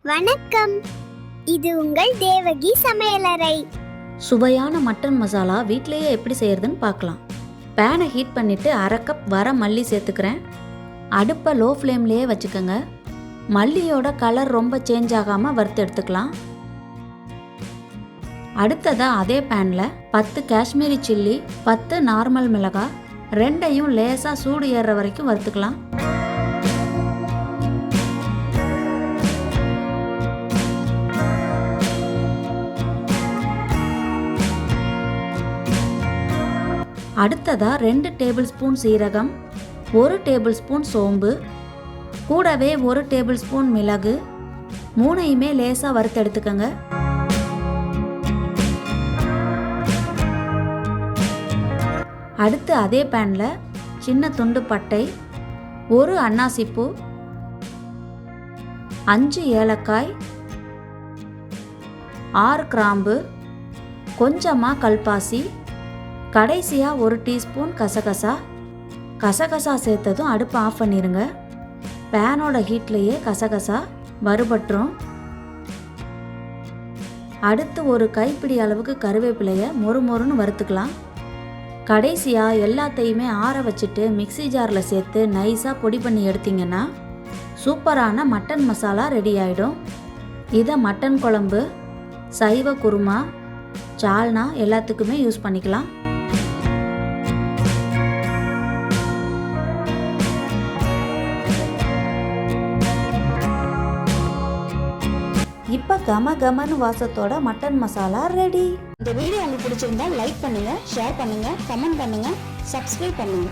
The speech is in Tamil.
வணக்கம், இது உங்கள் தேவகி சமையலறை. சுவையான மட்டன் மசாலா வீட்டிலேயே எப்படி செய்யறதுன்னு பார்க்கலாம். பேனை ஹீட் பண்ணிவிட்டு அரை கப் வர மல்லி சேர்த்துக்கிறேன். அடுப்பை லோ ஃப்ளேம்லேயே வச்சுக்கோங்க. மல்லியோட கலர் ரொம்ப சேஞ்ச் ஆகாமல் வறுத்து எடுத்துக்கலாம். அடுத்ததாக அதே பேனில் 10 காஷ்மீரி சில்லி, 10 நார்மல் மிளகாய், ரெண்டையும் லேசாக சூடு ஏறுற வரைக்கும் வறுத்துக்கலாம். அடுத்ததாக 2 டேபிள் ஸ்பூன் சீரகம், 1 டேபிள் ஸ்பூன் சோம்பு, கூடவே 1 டேபிள் ஸ்பூன் மிளகு, மூணையுமே லேசாக வறுத்து எடுத்துக்கோங்க. அடுத்து அதே பேனில் சின்ன துண்டு பட்டை, 1 அன்னாசிப்பூ, 5 ஏலக்காய், 6 கிராம்பு, கொஞ்சமாக கல்பாசி, கடைசியாக 1 டீஸ்பூன் கசகசா சேர்த்ததும் அடுப்பை ஆஃப் பண்ணிடுங்க. பேனோட ஹீட்லேயே கசகசா வறுபட்டுரும். அடுத்து ஒரு கைப்பிடி அளவுக்கு கருவேப்பிலையை மொறுமொறுன்னு வறுத்துக்கலாம். கடைசியாக எல்லாத்தையுமே ஆற வச்சுட்டு மிக்ஸி ஜாரில் சேர்த்து நைஸாக பொடி பண்ணி எடுத்திங்கன்னா சூப்பரான மட்டன் மசாலா ரெடி ஆகிடும். இதை மட்டன் குழம்பு, சைவ குருமா, சால்னா எல்லாத்துக்குமே யூஸ் பண்ணிக்கலாம். இப்போ கமன்னு வாசத்தோட மட்டன் மசாலா ரெடி. இந்த வீடியோ உங்களுக்கு பிடிச்சிருந்தா லைக் பண்ணுங்க, ஷேர் பண்ணுங்க, கமெண்ட் பண்ணுங்க, சப்ஸ்கிரைப் பண்ணுங்க.